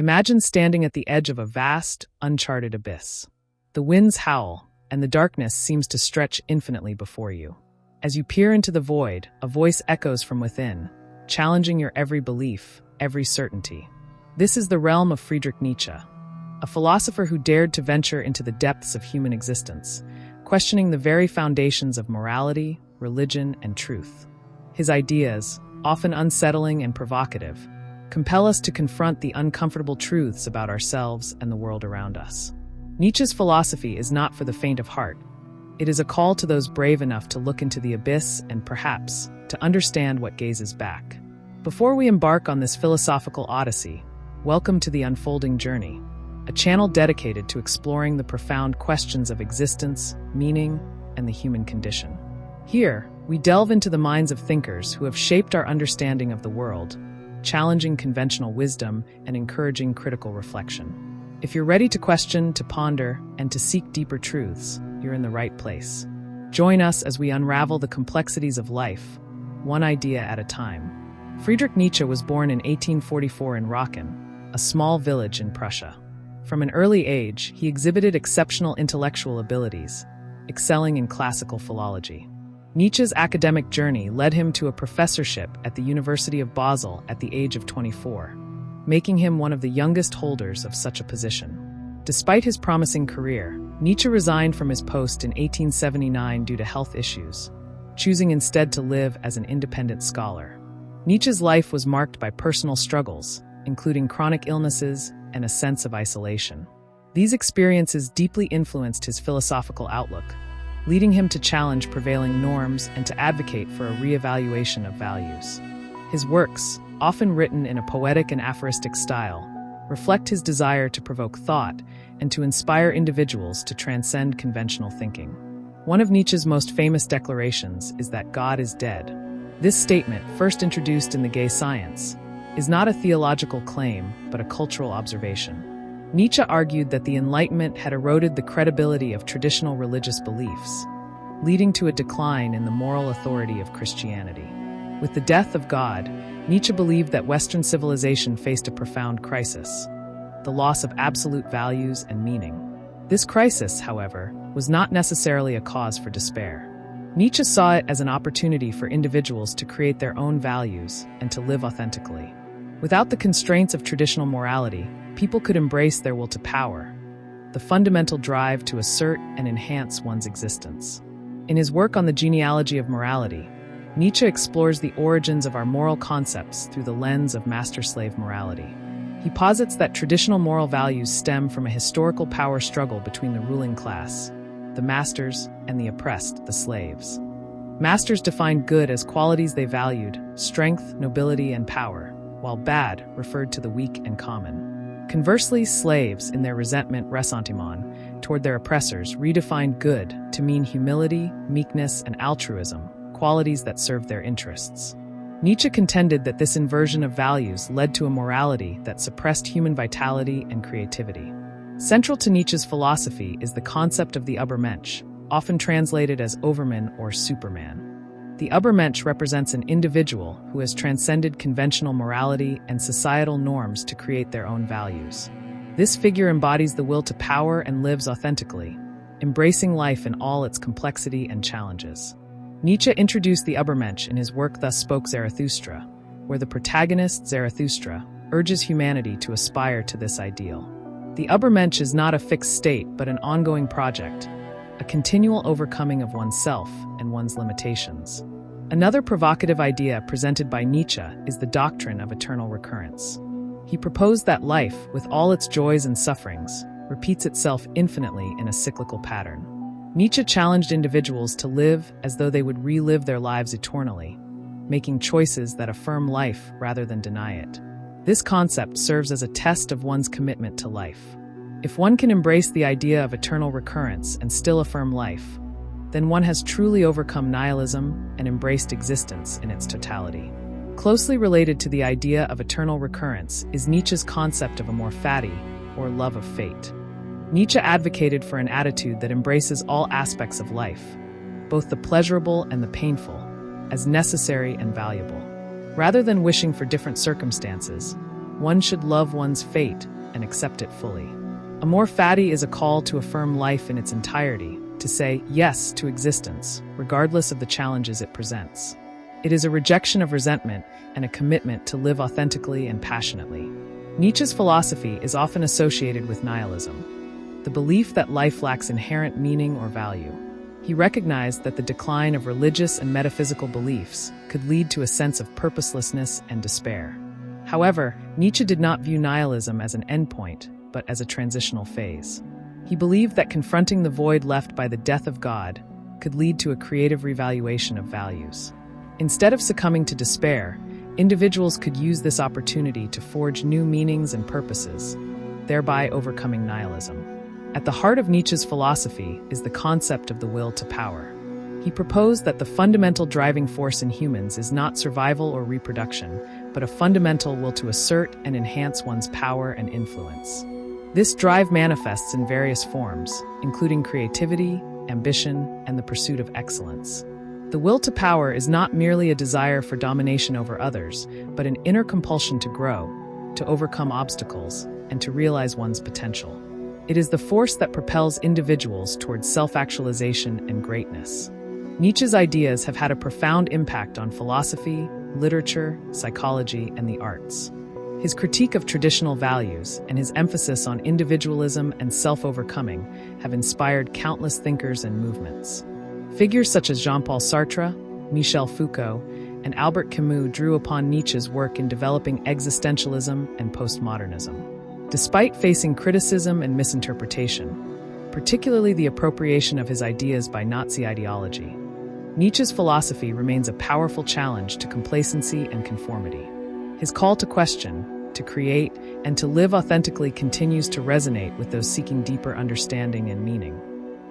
Imagine standing at the edge of a vast, uncharted abyss. The winds howl, and the darkness seems to stretch infinitely before you. As you peer into the void, a voice echoes from within, challenging your every belief, every certainty. This is the realm of Friedrich Nietzsche, a philosopher who dared to venture into the depths of human existence, questioning the very foundations of morality, religion, and truth. His ideas, often unsettling and provocative, compel us to confront the uncomfortable truths about ourselves and the world around us. Nietzsche's philosophy is not for the faint of heart. It is a call to those brave enough to look into the abyss and perhaps to understand what gazes back. Before we embark on this philosophical odyssey, welcome to The Unfolding Journey, a channel dedicated to exploring the profound questions of existence, meaning, and the human condition. Here, we delve into the minds of thinkers who have shaped our understanding of the world, challenging conventional wisdom and encouraging critical reflection. If you're ready to question, to ponder, and to seek deeper truths, you're in the right place. Join us as we unravel the complexities of life, one idea at a time. Friedrich Nietzsche was born in 1844 in Rocken, a small village in Prussia. From an early age, he exhibited exceptional intellectual abilities, excelling in classical philology. Nietzsche's academic journey led him to a professorship at the University of Basel at the age of 24, making him one of the youngest holders of such a position. Despite his promising career, Nietzsche resigned from his post in 1879 due to health issues, choosing instead to live as an independent scholar. Nietzsche's life was marked by personal struggles, including chronic illnesses and a sense of isolation. These experiences deeply influenced his philosophical outlook, leading him to challenge prevailing norms and to advocate for a reevaluation of values. His works, often written in a poetic and aphoristic style, reflect his desire to provoke thought and to inspire individuals to transcend conventional thinking. One of Nietzsche's most famous declarations is that God is dead. This statement, first introduced in The Gay Science, is not a theological claim, but a cultural observation. Nietzsche argued that the Enlightenment had eroded the credibility of traditional religious beliefs, leading to a decline in the moral authority of Christianity. With the death of God, Nietzsche believed that Western civilization faced a profound crisis, the loss of absolute values and meaning. This crisis, however, was not necessarily a cause for despair. Nietzsche saw it as an opportunity for individuals to create their own values and to live authentically. Without the constraints of traditional morality, people could embrace their will to power, the fundamental drive to assert and enhance one's existence. In his work on the genealogy of morality, Nietzsche explores the origins of our moral concepts through the lens of master-slave morality. He posits that traditional moral values stem from a historical power struggle between the ruling class, the masters, and the oppressed, the slaves. Masters defined good as qualities they valued, strength, nobility, and power, while bad referred to the weak and common. Conversely, slaves, in their ressentiment toward their oppressors, redefined good to mean humility, meekness, and altruism, qualities that served their interests. Nietzsche contended that this inversion of values led to a morality that suppressed human vitality and creativity. Central to Nietzsche's philosophy is the concept of the Ubermensch, often translated as Overman or Superman. The Ubermensch represents an individual who has transcended conventional morality and societal norms to create their own values. This figure embodies the will to power and lives authentically, embracing life in all its complexity and challenges. Nietzsche introduced the Übermensch in his work Thus Spoke Zarathustra, where the protagonist, Zarathustra, urges humanity to aspire to this ideal. The Übermensch is not a fixed state, but an ongoing project, a continual overcoming of oneself and one's limitations. Another provocative idea presented by Nietzsche is the doctrine of eternal recurrence. He proposed that life, with all its joys and sufferings, repeats itself infinitely in a cyclical pattern. Nietzsche challenged individuals to live as though they would relive their lives eternally, making choices that affirm life rather than deny it. This concept serves as a test of one's commitment to life. If one can embrace the idea of eternal recurrence and still affirm life, then one has truly overcome nihilism and embraced existence in its totality. Closely related to the idea of eternal recurrence is Nietzsche's concept of amor fati, or love of fate. Nietzsche advocated for an attitude that embraces all aspects of life, both the pleasurable and the painful, as necessary and valuable. Rather than wishing for different circumstances, one should love one's fate and accept it fully. Amor fati is a call to affirm life in its entirety, to say yes to existence, regardless of the challenges it presents. It is a rejection of resentment and a commitment to live authentically and passionately. Nietzsche's philosophy is often associated with nihilism, the belief that life lacks inherent meaning or value. He recognized that the decline of religious and metaphysical beliefs could lead to a sense of purposelessness and despair. However, Nietzsche did not view nihilism as an endpoint, but as a transitional phase. He believed that confronting the void left by the death of God could lead to a creative revaluation of values. Instead of succumbing to despair, individuals could use this opportunity to forge new meanings and purposes, thereby overcoming nihilism. At the heart of Nietzsche's philosophy is the concept of the will to power. He proposed that the fundamental driving force in humans is not survival or reproduction, but a fundamental will to assert and enhance one's power and influence. This drive manifests in various forms, including creativity, ambition, and the pursuit of excellence. The will to power is not merely a desire for domination over others, but an inner compulsion to grow, to overcome obstacles, and to realize one's potential. It is the force that propels individuals towards self-actualization and greatness. Nietzsche's ideas have had a profound impact on philosophy, literature, psychology, and the arts. His critique of traditional values and his emphasis on individualism and self-overcoming have inspired countless thinkers and movements. Figures such as Jean-Paul Sartre, Michel Foucault, and Albert Camus drew upon Nietzsche's work in developing existentialism and postmodernism. Despite facing criticism and misinterpretation, particularly the appropriation of his ideas by Nazi ideology, Nietzsche's philosophy remains a powerful challenge to complacency and conformity. His call to question, to create, and to live authentically continues to resonate with those seeking deeper understanding and meaning.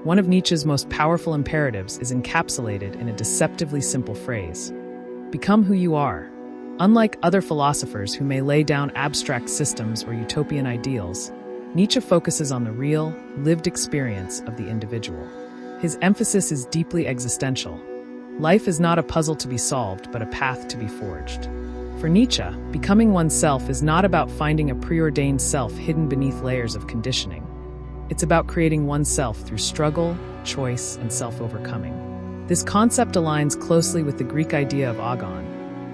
One of Nietzsche's most powerful imperatives is encapsulated in a deceptively simple phrase: become who you are. Unlike other philosophers who may lay down abstract systems or utopian ideals, Nietzsche focuses on the real, lived experience of the individual. His emphasis is deeply existential. Life is not a puzzle to be solved, but a path to be forged. For Nietzsche, becoming oneself is not about finding a preordained self hidden beneath layers of conditioning. It's about creating oneself through struggle, choice, and self-overcoming. This concept aligns closely with the Greek idea of agon,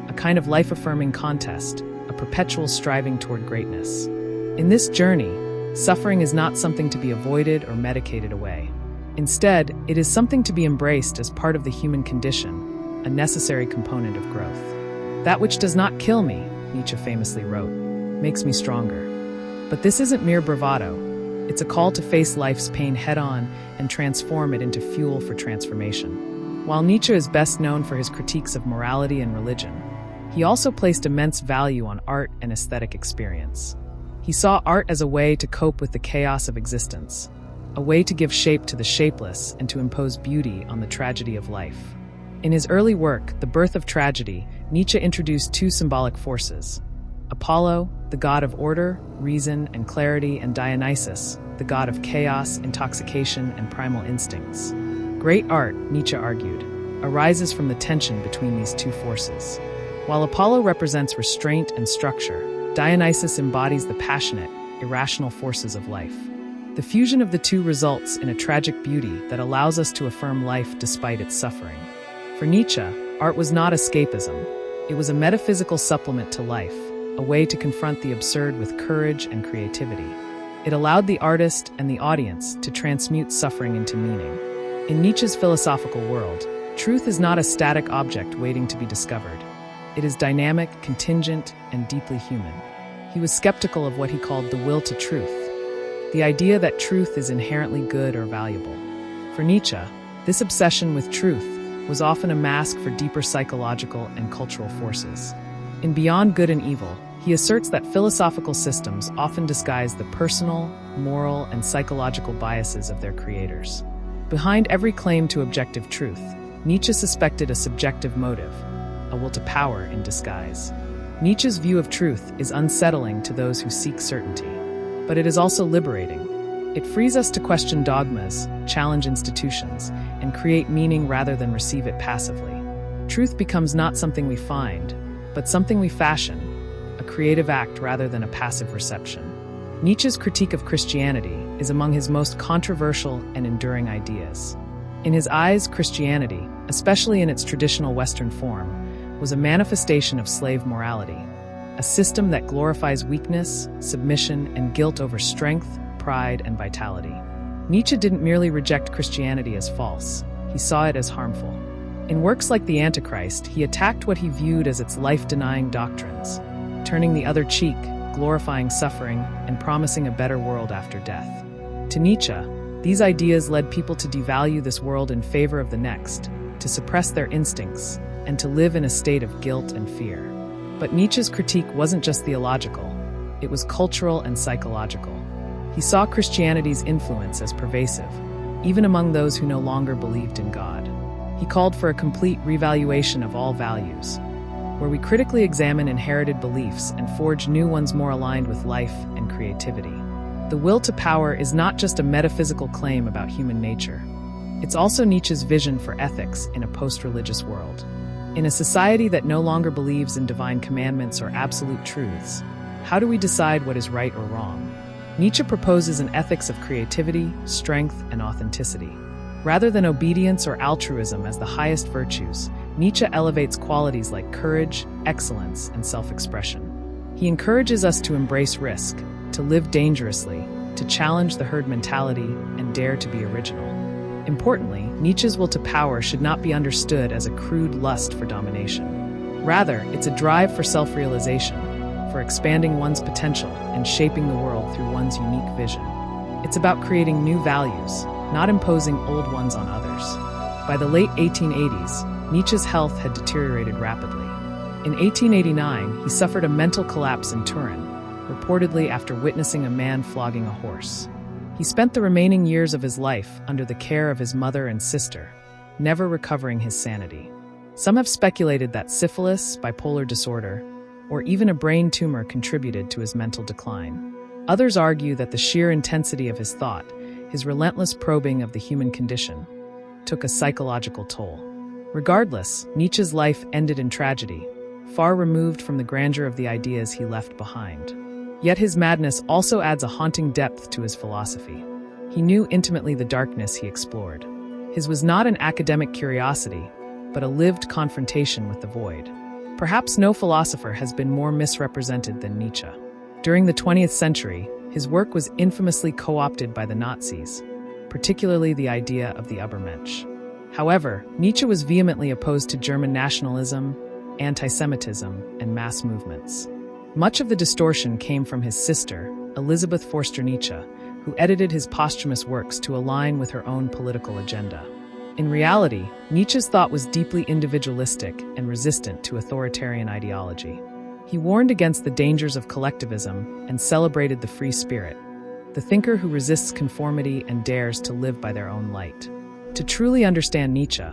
a kind of life-affirming contest, a perpetual striving toward greatness. In this journey, suffering is not something to be avoided or medicated away. Instead, it is something to be embraced as part of the human condition, a necessary component of growth. That which does not kill me, Nietzsche famously wrote, makes me stronger. But this isn't mere bravado. It's a call to face life's pain head-on and transform it into fuel for transformation. While Nietzsche is best known for his critiques of morality and religion, he also placed immense value on art and aesthetic experience. He saw art as a way to cope with the chaos of existence, a way to give shape to the shapeless and to impose beauty on the tragedy of life. In his early work, The Birth of Tragedy, Nietzsche introduced two symbolic forces: Apollo, the god of order, reason, and clarity, and Dionysus, the god of chaos, intoxication, and primal instincts. Great art, Nietzsche argued, arises from the tension between these two forces. While Apollo represents restraint and structure, Dionysus embodies the passionate, irrational forces of life. The fusion of the two results in a tragic beauty that allows us to affirm life despite its suffering. For Nietzsche, art was not escapism. It was a metaphysical supplement to life, a way to confront the absurd with courage and creativity. It allowed the artist and the audience to transmute suffering into meaning. In Nietzsche's philosophical world, truth is not a static object waiting to be discovered. It is dynamic, contingent, and deeply human. He was skeptical of what he called the will to truth, the idea that truth is inherently good or valuable. For Nietzsche, this obsession with truth was often a mask for deeper psychological and cultural forces. In Beyond Good and Evil, he asserts that philosophical systems often disguise the personal, moral, and psychological biases of their creators. Behind every claim to objective truth, Nietzsche suspected a subjective motive, a will to power in disguise. Nietzsche's view of truth is unsettling to those who seek certainty, but it is also liberating. It frees us to question dogmas, challenge institutions, and create meaning rather than receive it passively. Truth becomes not something we find, but something we fashion, a creative act rather than a passive reception. Nietzsche's critique of Christianity is among his most controversial and enduring ideas. In his eyes, Christianity, especially in its traditional Western form, was a manifestation of slave morality, a system that glorifies weakness, submission, and guilt over strength, pride, and vitality. Nietzsche didn't merely reject Christianity as false, he saw it as harmful. In works like The Antichrist, he attacked what he viewed as its life-denying doctrines, turning the other cheek, glorifying suffering, and promising a better world after death. To Nietzsche, these ideas led people to devalue this world in favor of the next, to suppress their instincts, and to live in a state of guilt and fear. But Nietzsche's critique wasn't just theological, it was cultural and psychological. He saw Christianity's influence as pervasive, even among those who no longer believed in God. He called for a complete revaluation of all values, where we critically examine inherited beliefs and forge new ones more aligned with life and creativity. The will to power is not just a metaphysical claim about human nature. It's also Nietzsche's vision for ethics in a post-religious world. In a society that no longer believes in divine commandments or absolute truths, how do we decide what is right or wrong? Nietzsche proposes an ethics of creativity, strength, and authenticity. Rather than obedience or altruism as the highest virtues, Nietzsche elevates qualities like courage, excellence, and self-expression. He encourages us to embrace risk, to live dangerously, to challenge the herd mentality, and dare to be original. Importantly, Nietzsche's will to power should not be understood as a crude lust for domination. Rather, it's a drive for self-realization, for expanding one's potential and shaping the world through one's unique vision. It's about creating new values, not imposing old ones on others. By the late 1880s, Nietzsche's health had deteriorated rapidly. In 1889, he suffered a mental collapse in Turin, reportedly after witnessing a man flogging a horse. He spent the remaining years of his life under the care of his mother and sister, never recovering his sanity. Some have speculated that syphilis, bipolar disorder, or even a brain tumor contributed to his mental decline. Others argue that the sheer intensity of his thought, his relentless probing of the human condition, took a psychological toll. Regardless, Nietzsche's life ended in tragedy, far removed from the grandeur of the ideas he left behind. Yet his madness also adds a haunting depth to his philosophy. He knew intimately the darkness he explored. His was not an academic curiosity, but a lived confrontation with the void. Perhaps no philosopher has been more misrepresented than Nietzsche. During the 20th century, his work was infamously co-opted by the Nazis, particularly the idea of the Ubermensch. However, Nietzsche was vehemently opposed to German nationalism, anti-Semitism, and mass movements. Much of the distortion came from his sister, Elisabeth Forster Nietzsche, who edited his posthumous works to align with her own political agenda. In reality, Nietzsche's thought was deeply individualistic and resistant to authoritarian ideology. He warned against the dangers of collectivism and celebrated the free spirit, the thinker who resists conformity and dares to live by their own light. To truly understand Nietzsche,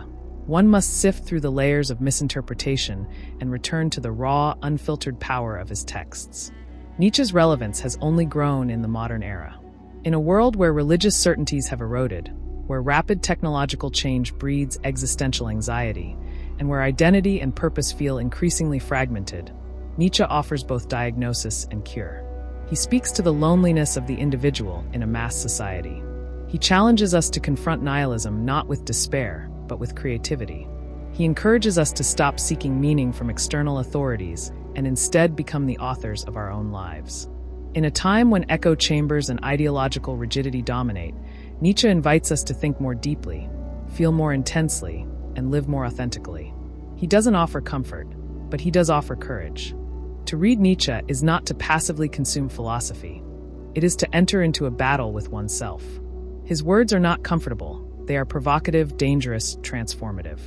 one must sift through the layers of misinterpretation and return to the raw, unfiltered power of his texts. Nietzsche's relevance has only grown in the modern era. In a world where religious certainties have eroded, where rapid technological change breeds existential anxiety, and where identity and purpose feel increasingly fragmented, Nietzsche offers both diagnosis and cure. He speaks to the loneliness of the individual in a mass society. He challenges us to confront nihilism not with despair, but with creativity. He encourages us to stop seeking meaning from external authorities and instead become the authors of our own lives. In a time when echo chambers and ideological rigidity dominate, Nietzsche invites us to think more deeply, feel more intensely, and live more authentically. He doesn't offer comfort, but he does offer courage. To read Nietzsche is not to passively consume philosophy. It is to enter into a battle with oneself. His words are not comfortable. They are provocative, dangerous, transformative.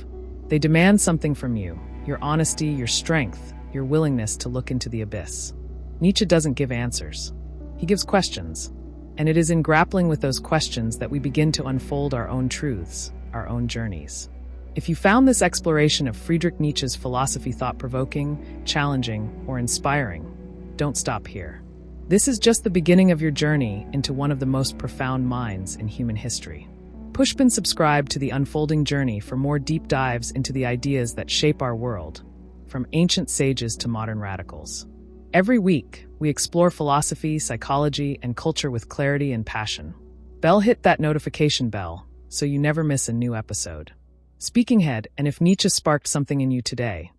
They demand something from you, your honesty, your strength, your willingness to look into the abyss. Nietzsche doesn't give answers. He gives questions. And it is in grappling with those questions that we begin to unfold our own truths, our own journeys. If you found this exploration of Friedrich Nietzsche's philosophy thought-provoking, challenging, or inspiring, don't stop here. This is just the beginning of your journey into one of the most profound minds in human history. Push and subscribe to The Unfolding Journey for more deep dives into the ideas that shape our world, from ancient sages to modern radicals. Every week, we explore philosophy, psychology, and culture with clarity and passion. Hit that notification bell so you never miss a new episode. Speaking ahead, and if Nietzsche sparked something in you today,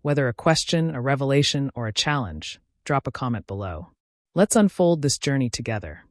whether a question, a revelation, or a challenge, drop a comment below. Let's unfold this journey together.